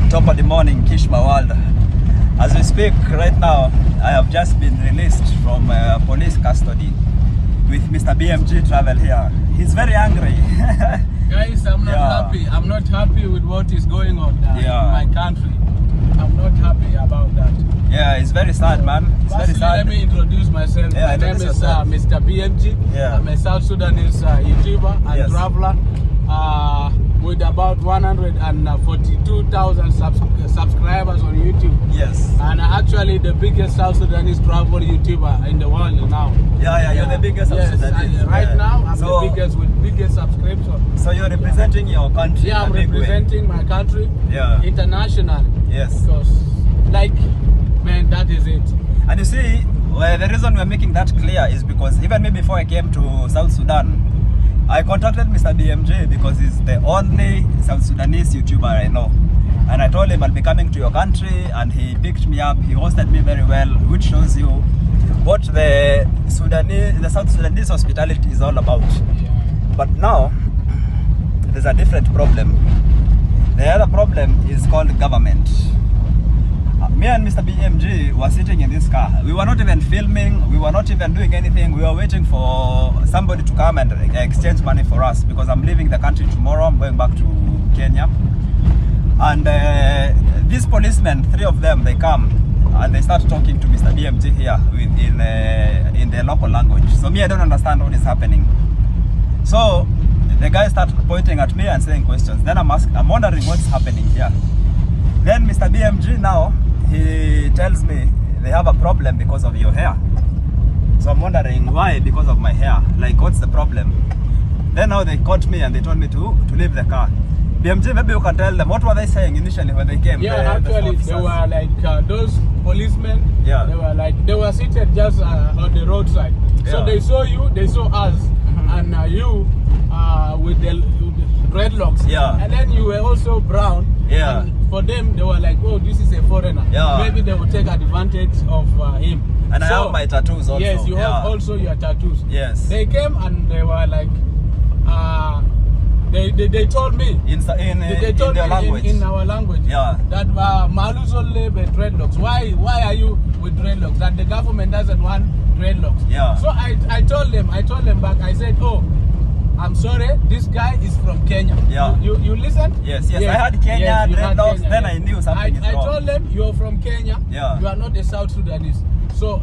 Toppa the morning, Kish my world. As we speak right now, I have just been released from police custody with Mr. BMG travel here. He's very angry. Guys, I'm not happy. I'm not happy with what is going on in my country. I'm not happy about that. Yeah, it's very sad, man. It's very sad. Let me introduce myself. My name is Mr. BMG. I'm a South Sudanese YouTuber and traveler with about 142,000 subscribers on YouTube. Yes. And actually the biggest South Sudanese travel YouTuber in the world now. Yeah, you're the biggest South Sudanese. Right now, I'm the biggest with biggest subscription. So you're representing your country? Yeah, I'm representing my country internationally. Yes. Because, man, that is it. And you see, the reason we're making that clear is because even me before I came to South Sudan, I contacted Mr. BMJ because he's the only South Sudanese YouTuber I know. And I told him I'll be coming to your country, and he picked me up. He hosted me very well, which shows you what the South Sudanese hospitality is all about. But now, there's a different problem. The other problem is called government. Me and Mr. BMG were sitting in this car. We were not even filming. We were not even doing anything. We were waiting for somebody to come and exchange money for us because I'm leaving the country tomorrow. I'm going back to Kenya. And these policemen, 3 of them, they come and they start talking to Mr. BMG here in the local language. So me, I don't understand what is happening. So the guy started pointing at me and saying questions. Then I'm wondering what's happening here. Then Mr. BMG now, he tells me they have a problem because of your hair. So I'm wondering why because of my hair. Like, what's the problem? Then now they caught me and they told me to leave the car. BMG, maybe you can tell them, what were they saying initially when they came? Actually, they were like those policemen. They were seated just on the roadside. So they saw you, they saw us, and you with the dreadlocks. And then you were also brown. And for them, they were like, oh, this is a foreigner. Maybe they will take advantage of him. And I have my tattoos also. Yes, you have also your tattoos. Yes. They came and they were like, they told me in our language that Maluzole with dreadlocks. Why are you with dreadlocks? That the government doesn't want dreadlocks. So I told them back. I said, oh, I'm sorry, this guy is from Kenya. You listen? Yes. I had Kenya, dreadlocks, then I knew something is wrong. I told them, you're from Kenya, you are not a South Sudanese. So,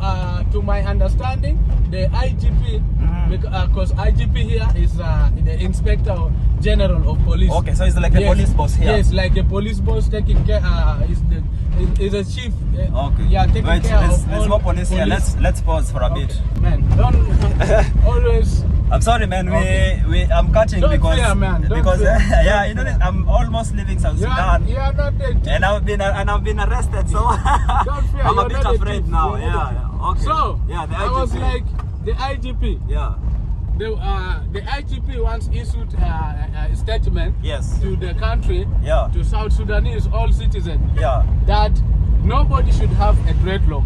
to my understanding, the IGP, because IGP here is the Inspector General of Police. Okay, so it's like the police boss here. Yes, like the police boss taking care, is a chief. Taking care of there's more police here. Let's pause for a bit. Man, don't always... I'm sorry, man. I'm cutting because I'm almost leaving South Sudan. You are not and I've been arrested, so I'm a bit afraid now. Okay. So the IGP. I was like the IGP. The IGP once issued a statement to the country, to South Sudanese, all citizens, that nobody should have a dreadlock.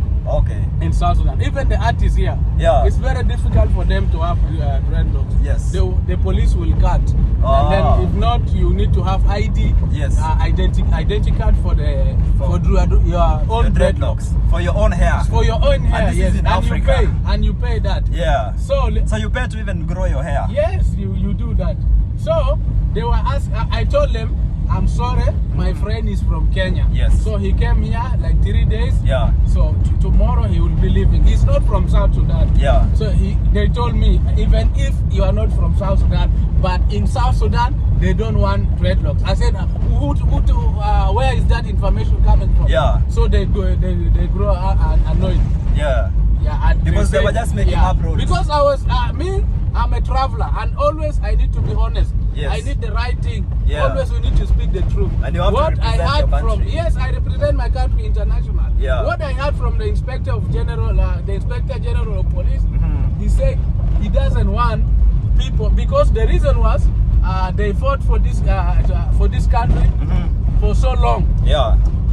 In South Sudan, even the artists here, it's very difficult for them to have dreadlocks. The police will cut, and then if not, you need to have ID, identity card for your own dreadlocks, for your own hair, and this is in Africa. And you pay that. So you pay to even grow your hair. Yes, you do that. So they were asked. I told them, I'm sorry, my friend is from Kenya. So he came here like 3 days. So tomorrow he will be leaving. He's not from South Sudan. So they told me, even if you are not from South Sudan, but in South Sudan, they don't want dreadlocks. I said, where is that information coming from? So they grow annoyed. Because they were just making up rules. Because I was, I'm a traveler, and always I need to be honest. I need the right thing. Always we need to speak the truth. And you have to represent your country. I represent my country international. What I heard from the Inspector General of Police, he said he doesn't want people, because the reason was they fought for this country for so long.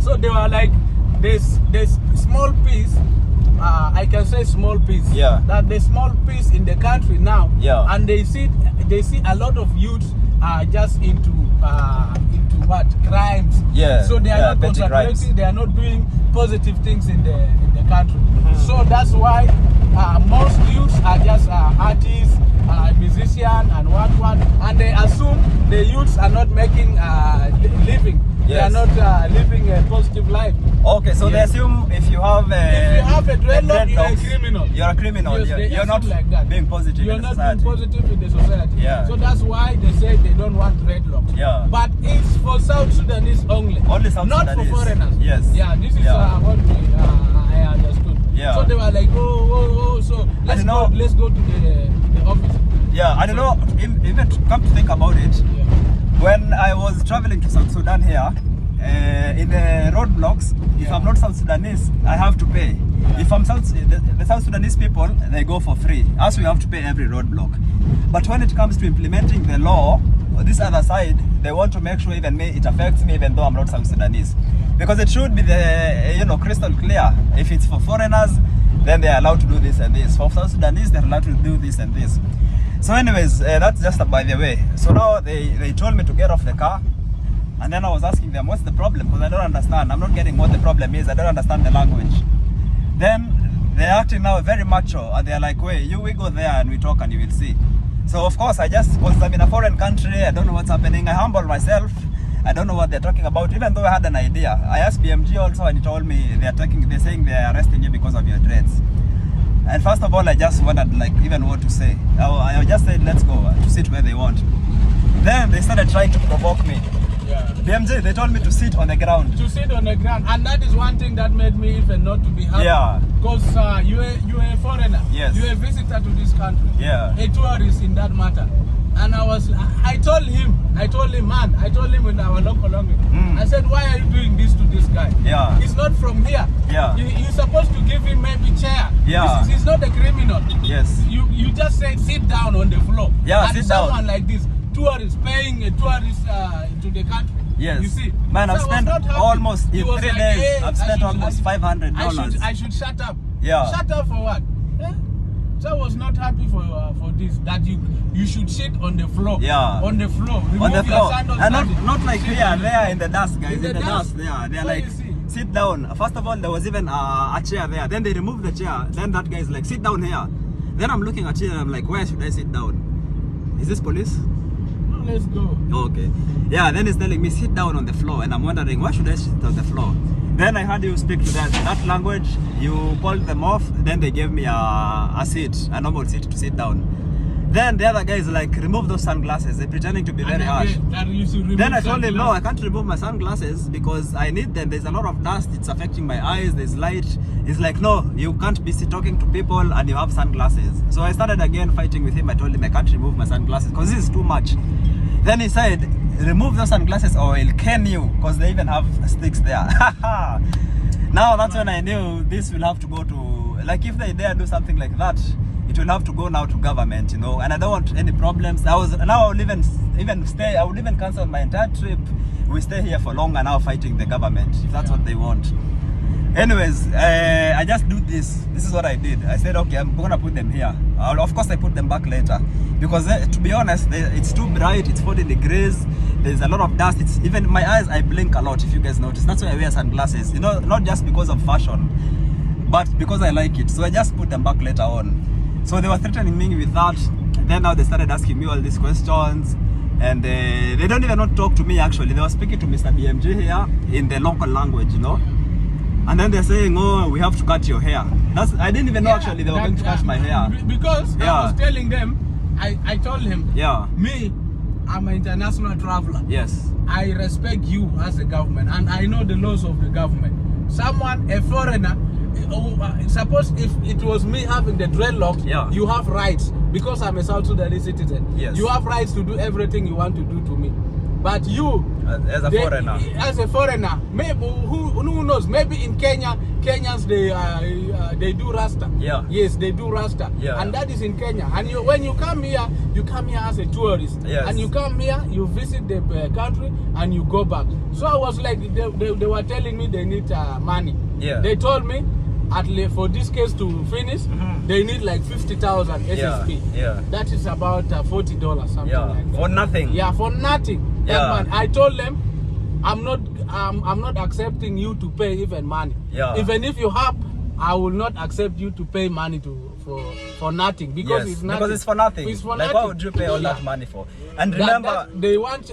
So they were like, there's small piece. I can say small piece. That the small piece in the country now, and they see a lot of youths just into what crimes. Yeah. So they are not petty crimes. concentrating. They are not doing positive things in the country. So that's why most youths are just artists, musicians, and what, and they assume the youths are not making living. Yes. They are not living a positive life. Okay, so they assume if you have a dreadlock, you're a criminal. You're a criminal. Yes, you're not like that. being positive you're in not society. being positive in the society. Yeah. So that's why they say they don't want dreadlocks. Yeah. But it's for South Sudanese only. Only South not Sudanese. For foreigners. Yes. Yeah, this is what I understood. Yeah. So they were like, so let's go to the office. Yeah, I don't know, even to come to think about it, when I was traveling to South Sudan here, in the roadblocks, if I'm not South Sudanese, I have to pay. If I'm the South Sudanese people, they go for free. Us, we have to pay every roadblock. But when it comes to implementing the law, this other side, they want to make sure even me, it affects me even though I'm not South Sudanese. Because it should be crystal clear. If it's for foreigners, then they're allowed to do this and this. For South Sudanese, they're allowed to do this and this. So anyways, that's just by the way. So now they told me to get off the car. And then I was asking them, what's the problem? Because I don't understand. I'm not getting what the problem is. I don't understand the language. Then they're acting now very macho. And they're like, wait, we go there and we talk and you will see. So of course, because I'm in a foreign country, I don't know what's happening. I humble myself. I don't know what they're talking about, even though I had an idea. I asked BMG also and he told me they're saying they're arresting you because of your dreads. And first of all, I just wondered even what to say. I just said, let's go to sit where they want. Then they started trying to provoke me. Yeah. BMJ, they told me to sit on the ground. To sit on the ground. And that is one thing that made me even not to be happy. Yeah. Because you're a foreigner. Yes. You're a visitor to this country. Yeah. A tourist in that matter. And I told him in our local language, I said, why are you doing this to this guy? Yeah. He's not from here. Yeah. You're supposed to give him maybe chair. Yeah. He's not a criminal. Yes. You just say sit down on the floor. Yeah, and sit down. Someone like this, tourist, paying a tourist to the country. Yes. You see? Man, I've spent almost, in 3 days, I've spent almost $500. I should shut up. Yeah. Shut up for what? Eh? So I was not happy for this, that you should sit on the floor. Yeah. On the floor. On the floor. And not like there in the dust, guys. In the dust. They're So like, you see. sit down. First of all, there was even a chair there. Then they removed the chair. Then that guy's like, sit down here. Then I'm looking at it and I'm like, where should I sit down? Is this police? No, let's go. Okay. Yeah, then he's telling me, sit down on the floor. And I'm wondering, why should I sit on the floor? Then I heard you speak to that language. You called them off. Then they gave me a seat, a normal seat to sit down. Then the other guy is like, remove those sunglasses. They're pretending to be very harsh. Then I told him, no, I can't remove my sunglasses because I need them. There's a lot of dust. It's affecting my eyes. There's light. He's like, no, you can't be talking to people and you have sunglasses. So I started again fighting with him. I told him I can't remove my sunglasses because this is too much. Then he said, remove those sunglasses or I'll can you, because they even have sticks there. Now that's when I knew this will have to go to, like if they dare do something like that, it will have to go now to government, and I don't want any problems. I would even stay, I would even cancel my entire trip. We stay here for longer now fighting the government, if that's what they want. Anyways, I just do this. This is what I did. I said, okay, I'm gonna put them here. Of course, I put them back later because, to be honest, it's too bright. It's 40 degrees. There's a lot of dust. It's even my eyes. I blink a lot. If you guys notice, that's why I wear sunglasses. Not just because of fashion, but because I like it. So I just put them back later on. So they were threatening me with that. Then now they started asking me all these questions. And they don't even want to talk to me actually. They were speaking to Mr. BMG here in the local language, And then they're saying, oh, we have to cut your hair. I didn't even know actually they were going to cut my hair. Because I was telling them, I told him, me, I'm an international traveler. Yes. I respect you as a government and I know the laws of the government. Someone, a foreigner, suppose if it was me having the dreadlocks, you have rights. Because I'm a South Sudanese citizen, you have rights to do everything you want to do to me. But you, as a foreigner, maybe who knows? Maybe in Kenya, Kenyans they do Rasta. Yes, they do Rasta, and that is in Kenya. And when you come here as a tourist, and you come here, you visit the country, and you go back. So I was like, they were telling me they need money. They told me, at least for this case to finish, they need like 50,000 SSP. That is about $40, something like that. For nothing. For nothing. I told them, I'm not accepting you to pay even money. Yeah. Even if you have, I will not accept you to pay money for nothing, because it's nothing. Because it's for nothing. It's for like, nothing. what would you pay all that money for? And remember, they want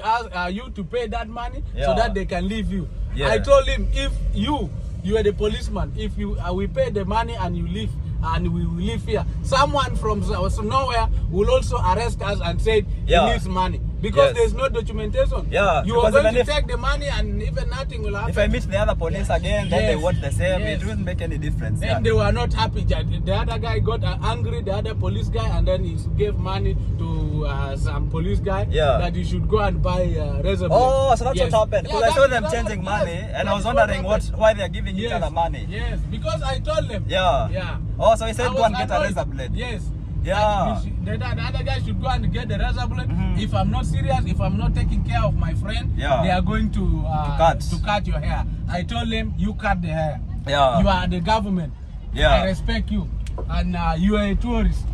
you to pay that money so that they can leave you. Yeah. I told him, if you are the policeman, if you we pay the money and you leave, and we will live here, someone from nowhere will also arrest us and say he needs money, because there's no documentation. Yeah, you are going to take the money and even nothing will happen. If I meet the other police again, then they want the same. It wouldn't make any difference. And they were not happy. The other guy got angry, the other police guy, and then he gave money to some police guy that he should go and buy razor blade. Oh, so that's what happened. Because I saw them changing money, and I was wondering why they are giving each other money. Yes, because I told them. Yeah. Oh, so he said go and get a razor blade. Yes. Yeah. The other guy should go and get the razor blade. If I'm not serious, if I'm not taking care of my friend, they are going to cut your hair. I told them, you cut the hair. Yeah. You are the government. Yeah. I respect you. And you are a tourist.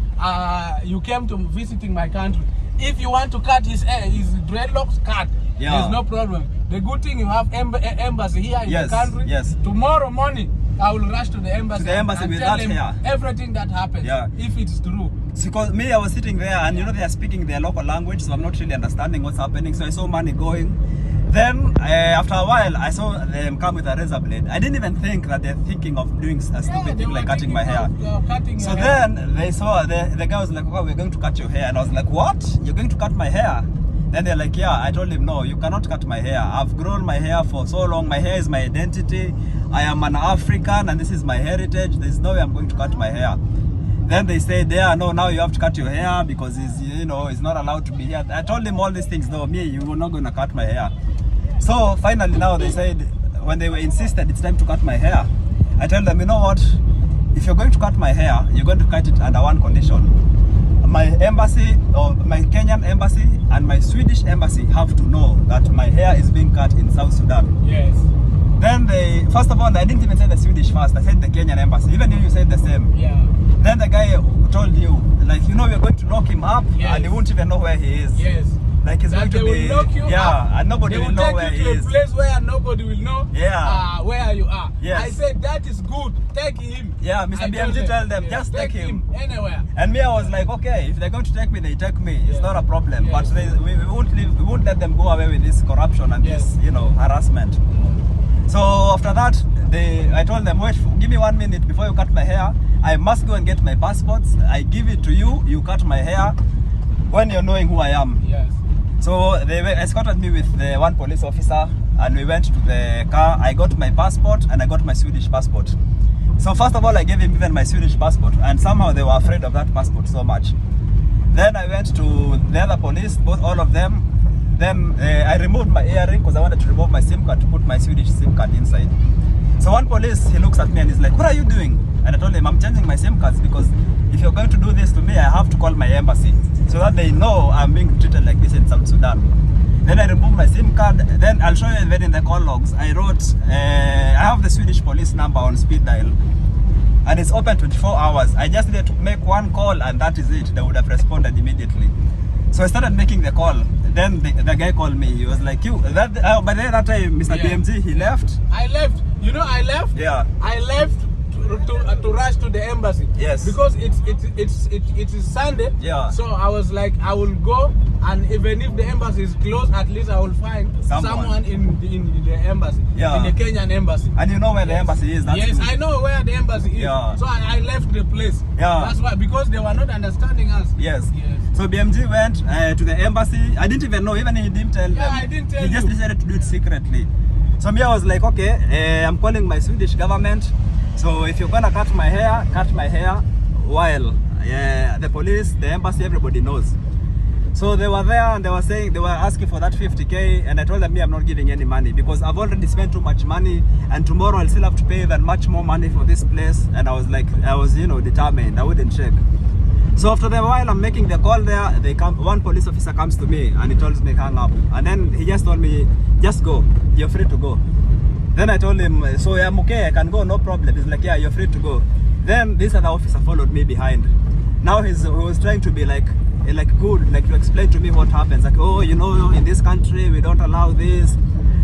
You came to visiting my country. If you want to cut his hair, his dreadlocks, cut. Yeah. There's no problem. The good thing, you have embassy here in the country. Yes. Tomorrow morning, I will rush to the embassy, and with tell that them hair. everything that happens, if it's true. Because me, I was sitting there, and they are speaking their local language, so I'm not really understanding what's happening. So I saw money going. Then after a while, I saw them come with a razor blade. I didn't even think that they're thinking of doing a stupid thing like cutting my hair. So then they saw the guy was like, "Oh, we're going to cut your hair," and I was like, "What? You're going to cut my hair?" Then they're like, "Yeah." I told him, "No, you cannot cut my hair. I've grown my hair for so long. My hair is my identity. I am an African, and this is my heritage. There's no way I'm going to cut my hair." Then they said, "No, now you have to cut your hair because it's not allowed to be here." I told them all these things. No, me, you were not going to cut my hair. So finally now they said, when they were insisted it's time to cut my hair, I told them, you know what? If you're going to cut my hair, you're going to cut it under one condition. My embassy, or my Kenyan embassy and my Swedish embassy have to know that my hair is being cut in South Sudan. Yes. Then first of all, I didn't even say the Swedish first, I said the Kenyan embassy. Even you said the same. Yeah. Then the guy told you, like, we're going to lock him up and he won't even know where he is. Yes. Like he's going to be, and nobody will know where he is. They will take you to a place where nobody will know where you are. Yes. I said, that is good, take him. Yeah, Mr. BMG told them, just take him. Anywhere. And me, I was like, okay, if they're going to take me, they take me. It's not a problem. But we won't let them go away with this corruption and this, harassment. So after that, I told them, wait, give me 1 minute before you cut my hair. I must go and get my passports. I give it to you, you cut my hair when you're knowing who I am. Yes. So they escorted me with the one police officer and we went to the car. I got my passport and I got my Swedish passport. So first of all, I gave him even my Swedish passport, and somehow they were afraid of that passport so much. Then I went to the other police, all of them. Then I removed my earring because I wanted to remove my SIM card to put my Swedish SIM card inside. So one police, he looks at me and he's like, "What are you doing?" And I told him, "I'm changing my SIM cards because if you're going to do this to me, I have to call my embassy so that they know I'm being treated like this in South Sudan." Then I removed my SIM card. Then I'll show you even in the call logs. I wrote, I have the Swedish police number on speed dial. And it's open 24 hours. I just needed to make one call and that is it. They would have responded immediately. So I started making the call. Then the guy called me. He was like, by that time, Mr. BMG, he left. I left. I left? Yeah. I left to rush to the embassy. Yes. Because it is Sunday. Yeah. So I was like, I will go, and even if the embassy is closed, at least I will find someone in the embassy. Yeah. In the Kenyan embassy. And you know where the embassy is? Yes, good. I know where the embassy is. Yeah. So I left the place. Yeah. That's why, because they were not understanding us. Yes. So BMG went to the embassy. I didn't even know, even he didn't tell them. Yeah, I didn't tell He just decided to do it secretly. So me, I was like, okay, I'm calling my Swedish government. So if you're gonna cut my hair while the police, the embassy, everybody knows. So they were there and they were asking for that 50K, and I told them, I'm not giving any money because I've already spent too much money, and tomorrow I'll still have to pay even much more money for this place. And I was determined, I wouldn't shake. So after a while, I'm making the call there. One police officer comes to me and he tells me hang up, and then he just told me, just go, you're free to go. Then I told him, so I'm okay, I can go, no problem. He's like, yeah, you're free to go. Then this other officer followed me behind. Now he was trying to be like good, like to explain to me what happens. Like, in this country we don't allow this.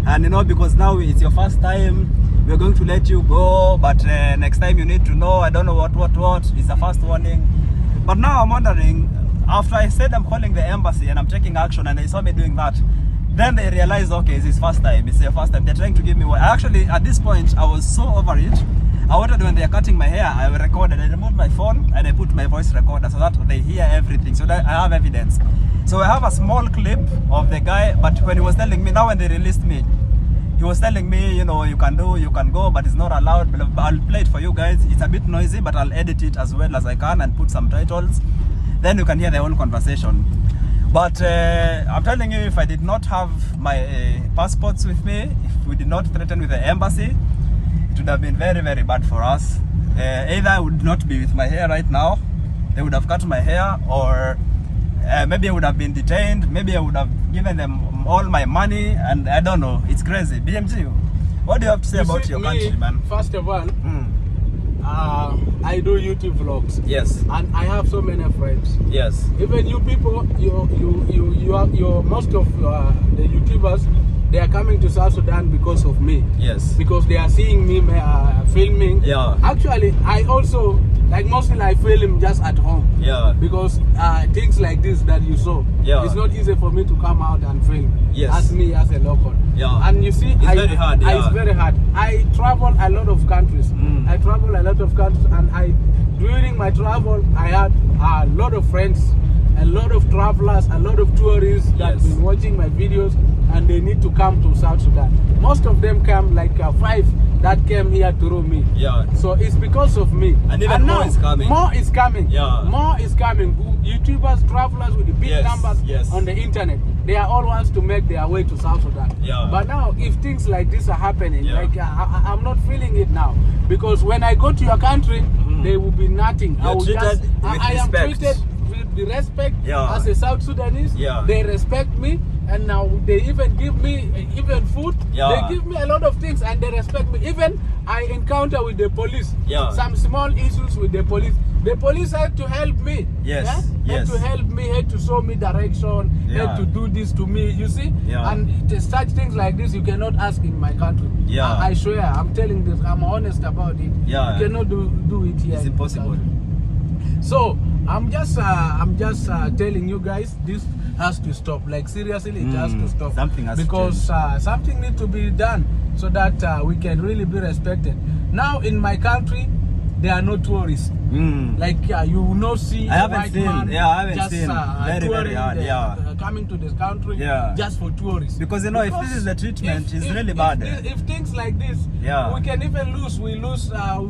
And you know, because now it's your first time, we're going to let you go, but next time you need to know, I don't know what, it's the first warning. But now I'm wondering, after I said I'm calling the embassy and I'm taking action and they saw me doing that, then they realized, okay, it's his first time, it's their first time, they're trying to give me what. Actually, at this point, I was so over it. I wanted, when they're cutting my hair, I recorded, I removed my phone and I put my voice recorder so that they hear everything, so that I have evidence. So I have a small clip of the guy, but when he was telling me, now when they released me, he was telling me, you know, you can go, but it's not allowed. I'll play it for you guys. It's a bit noisy, but I'll edit it as well as I can and put some titles. Then you can hear the whole conversation. But I'm telling you, if I did not have my passports with me, if we did not threaten with the embassy, it would have been very, very bad for us. Either I would not be with my hair right now, they would have cut my hair, or maybe I would have been detained, maybe I would have given them all my money, and I don't know. It's crazy. BMG, what do you have to say about your country, man? First of all, I do YouTube vlogs. Yes. And I have so many friends. Yes. Even you people, you most of the YouTubers, they are coming to South Sudan because of me. Yes. Because they are seeing me filming. Yeah. Actually, I also, like mostly I film just at home. Yeah. Because things like this that you saw, it's not easy for me to come out and film. Yes. As me, as a local. Yeah. And you see, it's very hard. Yeah. It's very hard. I travel a lot of countries. I travel a lot of countries, and during my travel, I had a lot of friends, a lot of travelers, a lot of tourists that have been watching my videos, and they need to come to South Sudan. Most of them come, like 5 that came here through me. Yeah. So it's because of me. And even more is coming. More is coming. Yeah. More is coming. YouTubers, travelers with the big numbers on the internet, they are all wants to make their way to South Sudan. Yeah. But now, if things like this are happening, like I'm not feeling it now, because when I go to your country, they will be nothing. I am treated with the respect as a South Sudanese. They respect me, and now they even give me even food. They give me a lot of things, and they respect me. Even I encounter with the police, some small issues with the police. The police had to help me. Had to help me, had to show me direction, had to do this to me, you see? And such things like this you cannot ask in my country. I swear, I'm telling this, I'm honest about it. You cannot do it here. It's impossible. So I'm just telling you guys, this has to stop. Like seriously, it has to stop. Something has because something needs to be done so that we can really be respected. Now in my country, there are no tourists. Like you will not see I haven't seen. I haven't seen. Very hard. Coming to this country just for tourists. Because you know, if this is the treatment, it's really bad. If things like this, we can even lose. We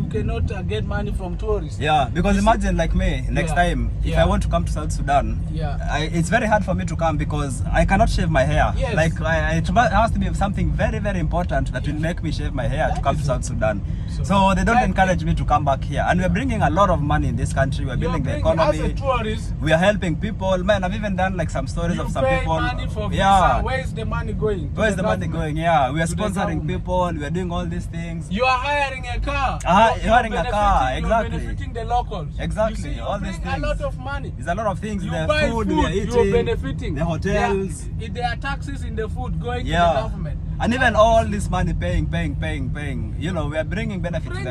cannot get money from tourists. Because imagine like me, next time, if I want to come to South Sudan, it's very hard for me to come because I cannot shave my hair. Like it has to be something very, very important that will make me shave my hair to come to South Sudan. So they don't encourage me to come back here. And we're bringing a lot of money in this country. We're building the economy. As a tourist, we are helping people. Man, I've even done like some stories of some people. Money for visa. Where is the money going? Where is the money going? We are sponsoring people. We are doing all these things. You are hiring a car. You're hiring a car. Exactly. You're benefiting the locals. Exactly. You see, all these things. A lot of money. There's a lot of things. You the buy food we are eating. You're benefiting. The hotels. There are taxes in the food going to the government. And even all this money paying. You know, we are bringing benefit to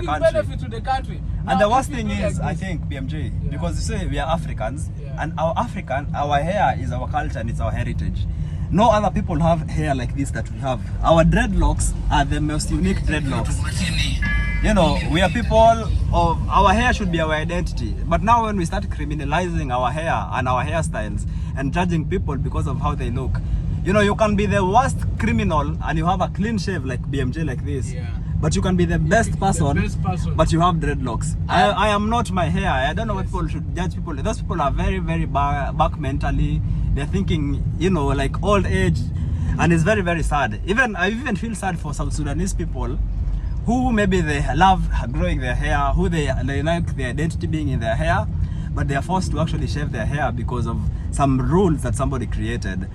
the country. And the worst thing is, I think, BMJ, because you say we are Africans, and our hair is our culture and it's our heritage. No other people have hair like this that we have. Our dreadlocks are the most unique dreadlocks. You know, we are people of, our hair should be our identity. But now when we start criminalizing our hair and our hairstyles and judging people because of how they look, you know, you can be the worst criminal and you have a clean shave like BMJ like this. But you can be the best person, but you have dreadlocks. I am not my hair. I don't know what people should judge people. Those people are very, very back mentally. They're thinking, you know, like old age. And it's very, very sad. I even feel sad for South Sudanese people who maybe they love growing their hair, who they like their identity being in their hair, but they are forced to actually shave their hair because of some rules that somebody created.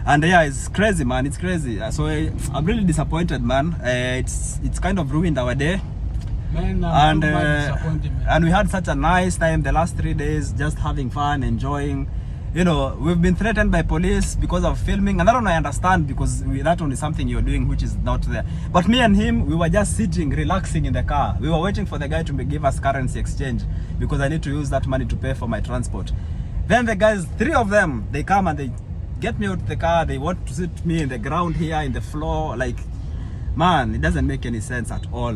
And it's crazy, man. It's crazy. So I'm really disappointed, man. It's kind of ruined our day. Man, and we had such a nice time the last 3 days, just having fun, enjoying. you know, we've been threatened by police because of filming, and that one I understand, because that one is something you're doing which is not there. But me and him, we were just sitting, relaxing in the car. We were waiting for the guy to give us currency exchange, because I need to use that money to pay for my transport. Then the guys, 3 of them, they come and they get me out of the car. They want to sit me in the ground here, in the floor. Like, man, it doesn't make any sense at all.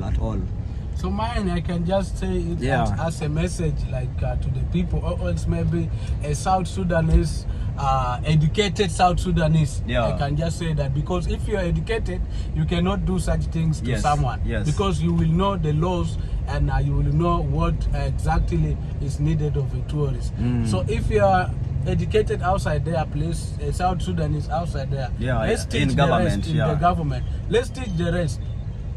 So mine, I can just say it as a message, like to the people, or else maybe a South Sudanese, educated South Sudanese. I can just say that, because if you are educated, you cannot do such things to someone, because you will know the laws, and you will know what exactly is needed of a tourist. So if you are educated outside there, please, South Sudanese outside there, let's teach the rest in the government. Let's teach the rest.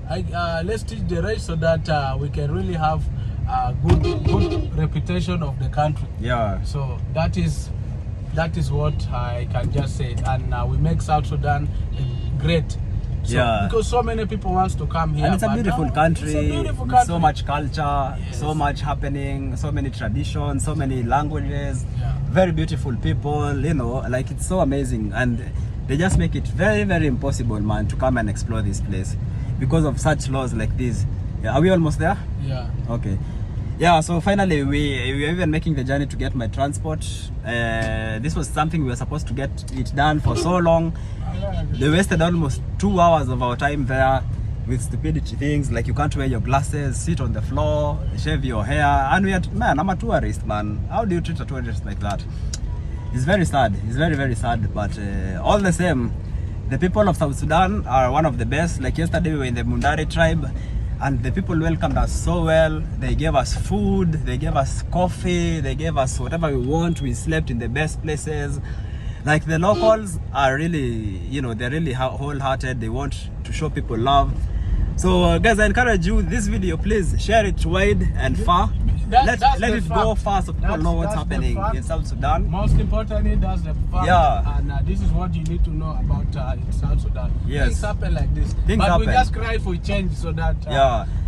Let's teach the rest, so that we can really have a good reputation of the country. So that is what I can just say, and we make South Sudan great. So, because so many people wants to come here, and it's a beautiful country. It's a beautiful country. So much culture, so much happening, so many traditions, so many languages, very beautiful people, you know, like it's so amazing, and they just make it very, very impossible, man, to come and explore this place because of such laws like this. Are we almost there? Okay. So finally we are even making the journey to get my transport. This was something we were supposed to get it done for so long. They wasted almost 2 hours of our time there with stupidity things like you can't wear your glasses, sit on the floor, shave your hair, and we had, man, I'm a tourist, man. How do you treat a tourist like that? It's very sad. It's very, very sad. But all the same, the people of South Sudan are one of the best. Like yesterday we were in the Mundari tribe, and the people welcomed us so well. They gave us food, they gave us coffee, they gave us whatever we want. We slept in the best places. Like, the locals are really, you know, they're really wholehearted. They want to show people love. So guys, I encourage you, this video, please share it wide and far. Let it go far, so people know what's happening in South Sudan. Most importantly, that's the fact. And this is what you need to know about South Sudan. Things happen like this. We just cry for change, so that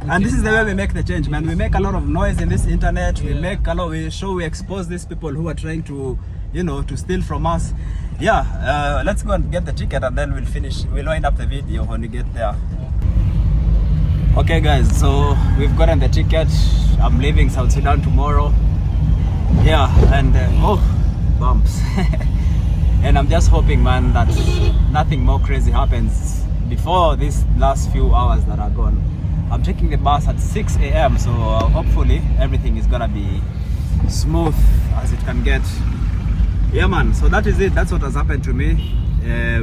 and this is the way we make the change, man. We make a lot of noise in this internet. We make a lot. We expose these people who are trying to, you know, to steal from us. Let's go and get the ticket, and then we'll wind up the video when we get there. Okay guys, so we've gotten the ticket. I'm leaving South Sudan tomorrow. And bumps. And I'm just hoping, man, that nothing more crazy happens before these last few hours that are gone. I'm taking the bus at 6 a.m. so hopefully everything is gonna be smooth as it can get. Man, so that is it. That's what has happened to me.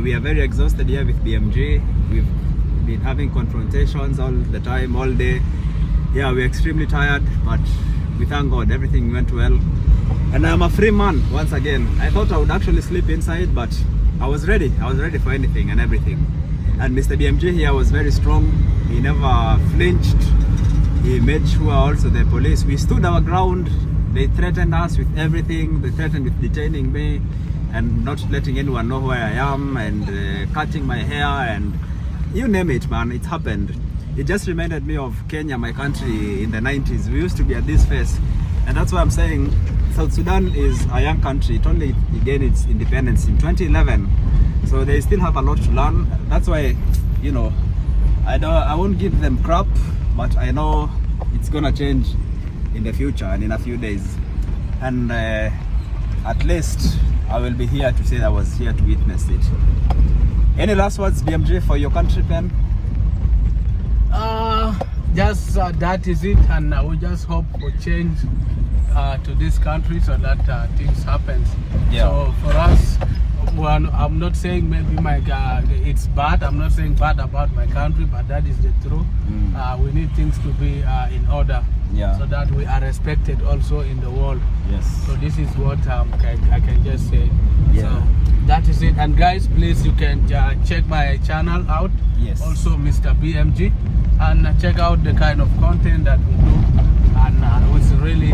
We are very exhausted here with BMG. We've been having confrontations all the time, all day. We're extremely tired, but we thank God everything went well. And I'm a free man once again. I thought I would actually sleep inside, but I was ready. I was ready for anything and everything. And Mr. BMG here was very strong. He never flinched. He made sure also the police, we stood our ground. They threatened us with everything. They threatened with detaining me and not letting anyone know where I am, and cutting my hair, and you name it, man, it happened. It just reminded me of Kenya, my country, in the 90s. We used to be at this phase, and that's why I'm saying South Sudan is a young country. It only gained its independence in 2011, so they still have a lot to learn. That's why, you know, I won't give them crap, but I know it's gonna change in the future and in a few days. And at least I will be here to say I was here to witness it. Any last words, BMG, for your country, pen? Just that is it, and we just hope for change to this country, so that things happen. So for us, I'm not saying maybe it's bad. I'm not saying bad about my country, but that is the truth. We need things to be in order, so that we are respected also in the world. So this is what I can just say. So that is it. And guys, please, you can check my channel out. Also Mr. BMG, and check out the kind of content that we do. And it's really,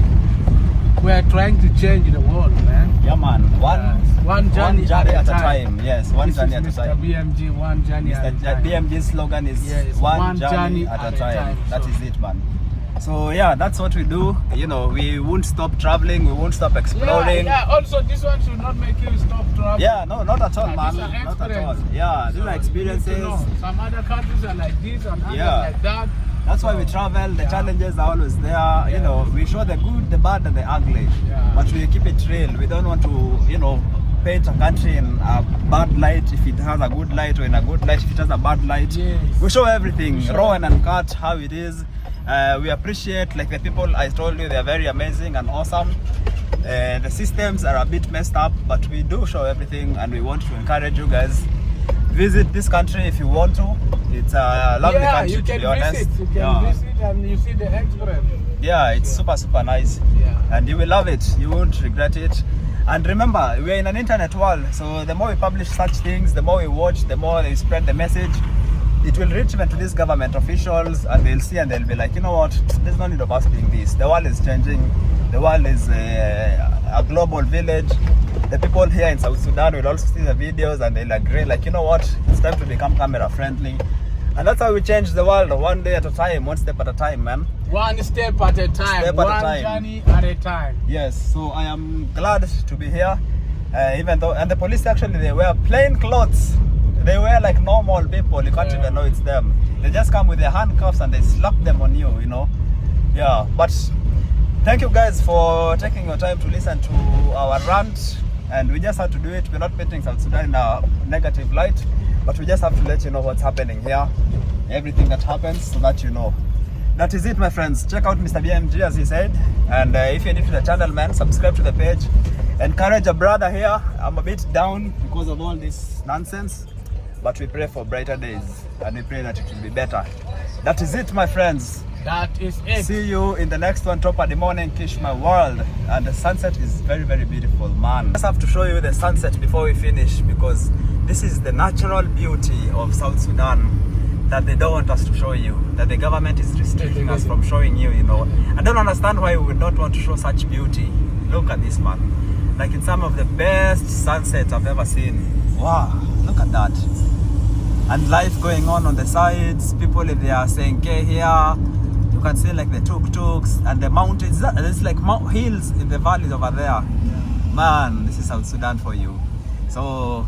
we're trying to change the world, man. Man. One journey at a time. One journey at a time. Mr. BMG, one journey at a time. BMG's slogan is one journey at a time. That is it, man. So yeah, that's what we do. You know, we won't stop traveling, we won't stop exploring. Yeah, also this one should not make you stop traveling. Yeah, no, not at all, man. Not at all. Yeah, these are experiences. Some other countries are like this and others like that. That's why we travel. The challenges are always there. You know, we show the good, the bad, and the ugly. But we keep it real. We don't want to, you know, paint a country in a bad light if it has a good light, or in a good light if it has a bad light. We show everything, raw and uncut, how it is. We appreciate, like, the people I told you, they are very amazing and awesome. The systems are a bit messed up, but we do show everything, and we want to encourage you guys. Visit this country if you want to. It's a lovely country, to be honest. You can visit and you see the experience. Yeah, it's super nice. And you will love it. You won't regret it. And remember, we're in an internet world, so the more we publish such things, the more we watch, the more they spread the message. It will reach even to these government officials, and they'll see and they'll be like, you know what, there's no need of us doing this. The world is changing. The world is a global village. The people here in South Sudan will also see the videos and they'll agree, like, you know what, it's time to become camera friendly. And that's how we change the world, one day at a time, one step at a time, man. One step at a time, one journey at a time. Yes, so I am glad to be here, even though, and the police actually, they wear plain clothes. They wear like normal people, you can't even know it's them. They just come with their handcuffs and they slap them on you, you know. Yeah, but thank you guys for taking your time to listen to our rant, and we just have to do it. We're not painting South Sudan in a negative light, but we just have to let you know what's happening here, everything that happens, so that you know. That is it, my friends. Check out Mr. BMG, as he said, and if you're new to the channel, man, subscribe to the page. Encourage a brother here. I'm a bit down because of all this nonsense, but we pray for brighter days, and we pray that it will be better. That is it, my friends. That is it. See you in the next one. Toppa the morning, Kish my world. And the sunset is very beautiful, man. I just have to show you the sunset before we finish, because this is the natural beauty of South Sudan that they don't want us to show you, that the government is restricting us from showing you, you know. I don't understand why we would not want to show such beauty. Look at this, man. Like, it's some of the best sunsets I've ever seen. Wow, look at that. And life going on the sides. People, if they are saying K here, you can see like the tuk-tuks and the mountains. There's like hills in the valleys over there. Man, this is South Sudan for you. So